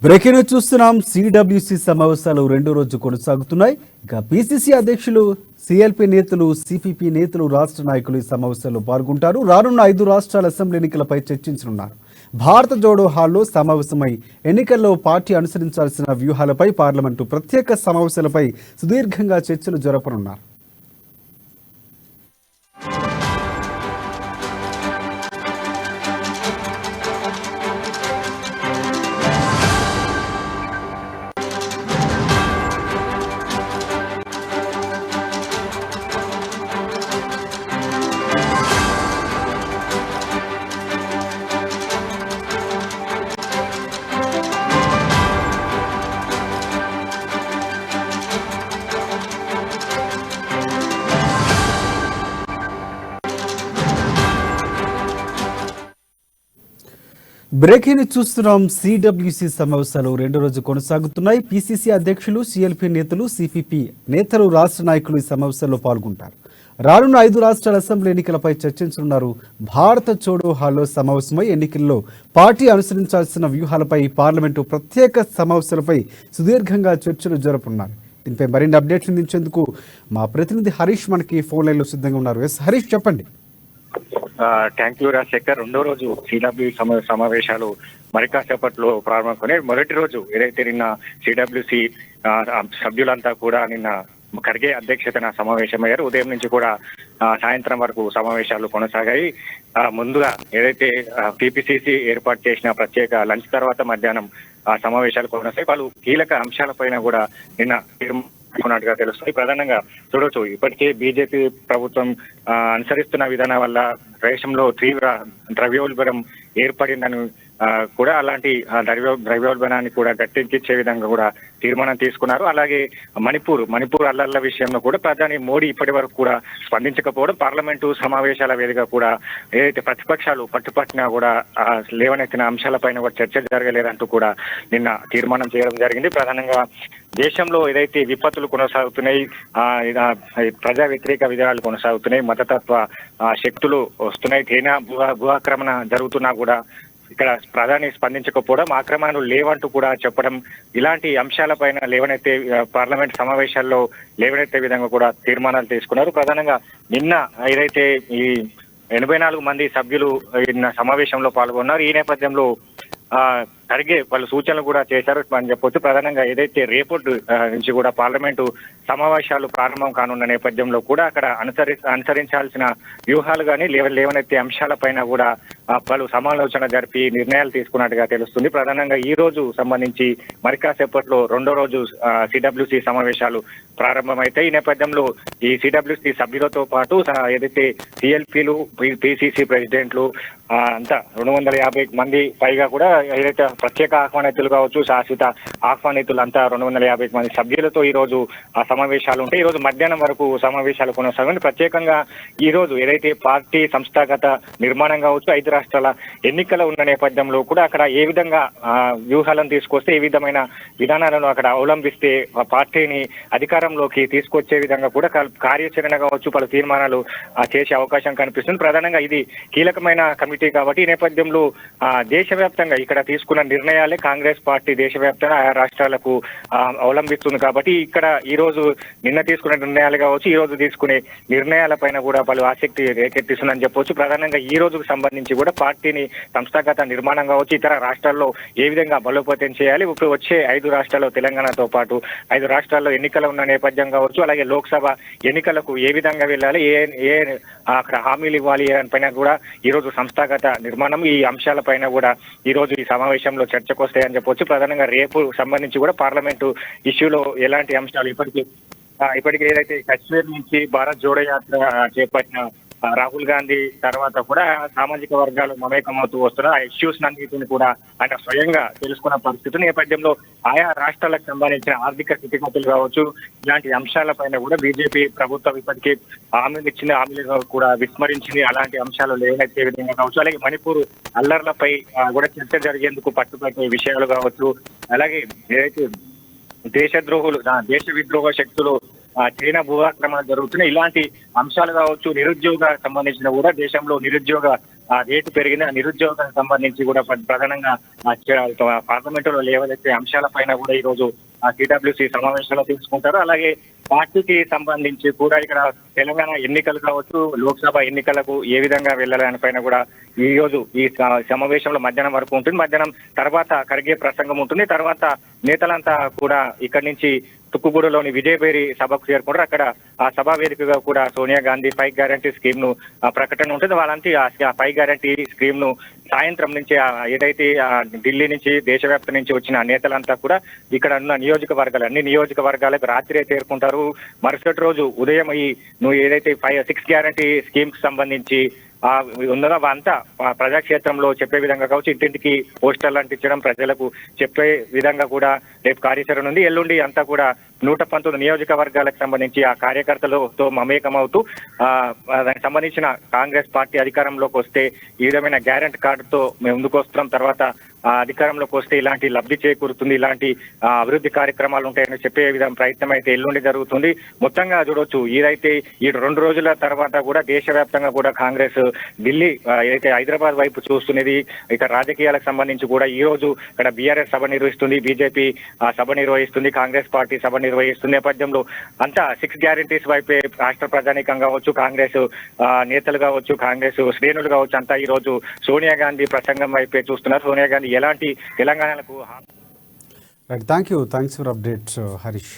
Breaking news చూస్తున్నాం. CWC సమావేశాలు రెండో రోజు కొనసాగుతున్నాయి. ఇక పిసిసి అధ్యక్షులు, సిఎల్పి నేతలు, సిపిపి నేతలు, రాష్ట్ర నాయకులు ఈ సమావేశాల్లో పాల్గొంటారు. రానున్న 5 రాష్ట్రాల అసెంబ్లీ ఎన్నికలపై చర్చించనున్నారు. భారత జోడో హాల్లో సమావేశమై ఎన్నికల్లో పార్టీ అనుసరించాల్సిన వ్యూహాలపై, పార్లమెంటు ప్రత్యేక సమావేశాలపై సుదీర్ఘంగా చర్చలు జరపనున్నారు. బ్రేకింగ్ చూస్తున్నాం. సిడబ్ల్యూసి సమావేశాలు రెండో రోజు కొనసాగుతున్నాయి. పిసిసి అధ్యక్షులు, సిఎల్పి నేతలు, సిపిపి నేతలు, రాష్ట్ర నాయకులు ఈ సమావేశాల్లో పాల్గొంటారు. రానున్న 5 రాష్ట్రాల అసెంబ్లీ ఎన్నికలపై చర్చించనున్నారు. భారత జోడో హాల్లో సమావేశమై ఎన్నికల్లో పార్టీ అనుసరించాల్సిన వ్యూహాలపై, పార్లమెంటు ప్రత్యేక సమావేశాలపై సుదీర్ఘంగా చర్చలు జరపనున్నారు. దీనిపై మరిన్ని అప్డేట్స్ అందించేందుకు మా ప్రతినిధి హరీష్ మనకి ఫోన్ లైన్లో సిద్ధంగా ఉన్నారు. ఎస్ హరీష్, చెప్పండి. Thank you Rajasekhar. రెండో రోజు సిడబ్ల్యూ సమావేశాలు మరి కాసేపట్లో ప్రారంభమవుతున్నాయి. మొదటి రోజు ఏదైతే నిన్న సిడబ్ల్యూసి సభ్యులంతా కూడా నిన్న ఖర్గే అధ్యక్షతన సమావేశమయ్యారు. ఉదయం నుంచి కూడా సాయంత్రం వరకు సమావేశాలు కొనసాగాయి. ముందుగా ఏదైతే పిపిసిసి ఏర్పాటు చేసిన ప్రత్యేక లంచ్ తర్వాత మధ్యాహ్నం సమావేశాలు కొనసాగాయి. పలు కీలక అంశాలపైన కూడా నిన్న తీసుకున్నట్టుగా తెలుస్తుంది. ప్రధానంగా చూడవచ్చు, ఇప్పటికే బీజేపీ ప్రభుత్వం అనుసరిస్తున్న విధానం వల్ల దేశంలో తీవ్ర ద్రవ్యోల్బణం ఏర్పడిందని కూడా, అలాంటి ద్రవ్యోల్బణాన్ని కూడా గట్టెక్కించే విధంగా కూడా తీర్మానం తీసుకున్నారు. అలాగే మణిపూర్ అల్లర్ల విషయంలో కూడా ప్రధాని మోడీ ఇప్పటి వరకు కూడా స్పందించకపోవడం, పార్లమెంటు సమావేశాల వేదికగా కూడా ఏదైతే ప్రతిపక్షాలు పట్టుపట్టినా కూడా లేవనెత్తిన అంశాలపైన కూడా చర్చ జరగలేదంటూ కూడా నిన్న తీర్మానం చేయడం జరిగింది. ప్రధానంగా దేశంలో ఏదైతే విపత్తులు కొనసాగుతున్నాయి, ప్రజా వ్యతిరేక విధానాలు కొనసాగుతున్నాయి, మతతత్వ శక్తులు వస్తున్నాయి, చైనా భూ ఆక్రమణ జరుగుతున్నా కూడా ఇక్కడ ప్రధాని స్పందించకపోవడం, ఆక్రమణలు లేవంటూ కూడా చెప్పడం, ఇలాంటి అంశాలపైన లేవనెత్తే పార్లమెంట్ సమావేశాల్లో లేవనెత్తే విధంగా కూడా తీర్మానాలు తీసుకున్నారు. ప్రధానంగా నిన్న ఏదైతే ఈ 84 మంది సభ్యులు నిన్న సమావేశంలో పాల్గొన్నారు. ఈ నేపథ్యంలో ఖర్గే వాళ్ళు సూచనలు కూడా చేశారు అని చెప్పొచ్చు. ప్రధానంగా ఏదైతే రేపటి నుంచి కూడా పార్లమెంటు సమావేశాలు ప్రారంభం కానున్న నేపథ్యంలో కూడా అక్కడ అనుసరించాల్సిన వ్యూహాలు కానీ లేవనెత్తే అంశాలపైన కూడా పలు సమాలోచన జరిపి నిర్ణయాలు తీసుకున్నట్టుగా తెలుస్తుంది. ప్రధానంగా ఈ రోజు సంబంధించి మరి కాసేపట్లో రెండో రోజు సిడబ్ల్యూసి సమావేశాలు ప్రారంభమైతే ఈ నేపథ్యంలో ఈ సిడబ్ల్యూసి సభ్యులతో పాటు ఏదైతే సిఎల్పిలు, పిసిసి ప్రెసిడెంట్లు అంతా 250 మంది పైగా కూడా ఏదైతే ప్రత్యేక ఆహ్వానితులు కావచ్చు, శాశ్వత ఆహ్వానితులు అంతా 250 మంది సభ్యులతో ఈ రోజు ఆ సమావేశాలు ఉంటాయి. ఈ రోజు మధ్యాహ్నం వరకు సమావేశాలు కొనసాగుతాయి. ప్రత్యేకంగా ఈ రోజు ఏదైతే పార్టీ సంస్థాగత నిర్మాణం కావచ్చు, 5 రాష్ట్రాల ఎన్నికలు ఉన్న నేపథ్యంలో కూడా అక్కడ ఏ విధంగా వ్యూహాలను తీసుకొస్తే, ఏ విధమైన విధానాలను అక్కడ అవలంబిస్తే పార్టీని అధికారంలోకి తీసుకొచ్చే విధంగా కూడా కార్యాచరణ కావచ్చు, పలు తీర్మానాలు చేసే అవకాశం కనిపిస్తుంది. ప్రధానంగా ఇది కీలకమైన కమిటీ కాబట్టి ఈ నేపథ్యంలో దేశవ్యాప్తంగా ఇక్కడ తీసుకున్న నిర్ణయాలే కాంగ్రెస్ పార్టీ దేశవ్యాప్తంగా ఆయా రాష్ట్రాలకు అవలంబిస్తుంది. కాబట్టి ఇక్కడ ఈ రోజు నిన్న తీసుకునే నిర్ణయాలు కావచ్చు, ఈ రోజు తీసుకునే నిర్ణయాలపైన కూడా పలు ఆసక్తి రేకెత్తిస్తుందని చెప్పవచ్చు. ప్రధానంగా ఈ రోజుకు సంబంధించి కూడా పార్టీని సంస్థాగత నిర్మాణం కావచ్చు, ఇతర రాష్ట్రాల్లో ఏ విధంగా బలోపేతం చేయాలి, ఇప్పుడు వచ్చే 5 రాష్ట్రాల్లో తెలంగాణతో పాటు 5 రాష్ట్రాల్లో ఎన్నికలు ఉన్న నేపథ్యం కావచ్చు, అలాగే లోక్సభ ఎన్నికలకు ఏ విధంగా వెళ్ళాలి, ఏ అక్కడ హామీలు ఇవ్వాలి పైన కూడా ఈ రోజు సంస్థాగత నిర్మాణం, ఈ అంశాలపైన కూడా ఈ రోజు ఈ సమావేశంలో చర్చకు వస్తాయని చెప్పొచ్చు. ప్రధానంగా రేపు సంబంధించి కూడా పార్లమెంటు ఇష్యూలో ఎలాంటి అంశాలు ఇప్పటికే ఏదైతే కశ్మీర్ నుంచి భారత్ జోడో యాత్ర చేపట్టిన రాహుల్ గాంధీ తర్వాత కూడా సామాజిక వర్గాలు మమేకమవుతూ వస్తున్న ఆ ఇష్యూస్ అన్నింటిని కూడా ఆయన స్వయంగా తెలుసుకున్న పరిస్థితి నేపథ్యంలో ఆయా రాష్ట్రాలకు సంబంధించిన ఆర్థిక స్థితిగతులు కావచ్చు, ఇలాంటి అంశాలపైన కూడా బీజేపీ ప్రభుత్వం ఇప్పటికీ హామీలు కూడా విస్మరించింది. అలాంటి అంశాలు లేవనెత్తే విధంగా కావచ్చు, అలాగే మణిపూర్ అల్లర్లపై కూడా చర్చ జరిగేందుకు పట్టుబట్టే విషయాలు కావచ్చు, అలాగే ఏదైతే దేశ విద్రోహ శక్తులు చైనా భూ ఆక్రమణ జరుగుతున్నాయి, ఇలాంటి అంశాలు కావచ్చు, నిరుద్యోగ సంబంధించిన కూడా దేశంలో నిరుద్యోగ ఆ రేటు పెరిగింది. ఆ నిరుద్యోగానికి సంబంధించి కూడా ప్రధానంగా పార్లమెంటులో లేవనెత్తే అంశాలపైన కూడా ఈ రోజు ఆ సిడబ్ల్యూసి సమావేశంలో తీసుకుంటారు. అలాగే పార్టీకి సంబంధించి కూడా ఇక్కడ తెలంగాణ ఎన్నికలు కావచ్చు, లోక్సభ ఎన్నికలకు ఏ విధంగా వెళ్ళాలని పైన కూడా ఈ రోజు ఈ సమావేశంలో మధ్యాహ్నం వరకు ఉంటుంది. మధ్యాహ్నం తర్వాత ఖర్గే ప్రసంగం ఉంటుంది. తర్వాత నేతలంతా కూడా ఇక్కడి నుంచి తుక్కుగూడలోని విజయబేరి సభకు చేరుకుంటారు. అక్కడ ఆ సభా వేదికగా కూడా సోనియా గాంధీ 5 గ్యారంటీ స్కీమ్ ను ప్రకటన ఉంటుంది. వాళ్ళంతా ఆ 5 గ్యారంటీ స్కీమ్ ను సాయంత్రం నుంచి ఏదైతే ఢిల్లీ నుంచి దేశవ్యాప్తం నుంచి వచ్చిన నేతలంతా కూడా ఇక్కడ ఉన్న నియోజకవర్గాలు అన్ని నియోజకవర్గాలకు రాత్రే చేరుకుంటారు. మరుసటి రోజు ఉదయం నువ్వు ఏదైతే 6 గ్యారంటీ స్కీమ్ కి సంబంధించి ఉన్నదో అంతా ప్రజాక్షేత్రంలో చెప్పే విధంగా కావచ్చు, ఇంటింటికి పోస్టర్లు అంటించడం, ప్రజలకు చెప్పే విధంగా కూడా రేపు కార్యాచరణ ఉంది. ఎల్లుండి అంతా కూడా 119 నియోజకవర్గాలకు సంబంధించి ఆ కార్యకర్తలతో మమేకమవుతూ దానికి సంబంధించిన కాంగ్రెస్ పార్టీ అధికారంలోకి వస్తే ఈ విధమైన గ్యారెంటీ కార్డుతో మేము ముందుకు వస్తున్నాం, తర్వాత అధికారంలోకి వస్తే ఇలాంటి లబ్ధి చేకూరుతుంది, ఇలాంటి అభివృద్ధి కార్యక్రమాలు ఉంటాయని చెప్పే విధంగా ప్రయత్నం అయితే ఎల్లుండి జరుగుతుంది. మొత్తంగా చూడొచ్చు, ఇదైతే ఈ 2 రోజుల తర్వాత కూడా దేశవ్యాప్తంగా కూడా కాంగ్రెస్ ఢిల్లీ ఏదైతే హైదరాబాద్ వైపు చూస్తున్నది. ఇక రాజకీయాలకు సంబంధించి కూడా ఈ రోజు ఇక్కడ బీఆర్ఎస్ సభ నిర్వహిస్తుంది, బీజేపీ సభ నిర్వహిస్తుంది, కాంగ్రెస్ పార్టీ సభ నిర్వహిస్తుంది. నేపథ్యంలో అంతా 6 గ్యారంటీస్ వైపే రాష్ట్ర ప్రజానీకం కావచ్చు, కాంగ్రెస్ నేతలు కావచ్చు, కాంగ్రెస్ శ్రేణులు కావచ్చు, అంతా ఈ రోజు సోనియా గాంధీ ప్రసంగం వైపే చూస్తున్నారు. సోనియా గాంధీ ఎలాంటి తెలంగాణకు thank you, thanks for updates Harish.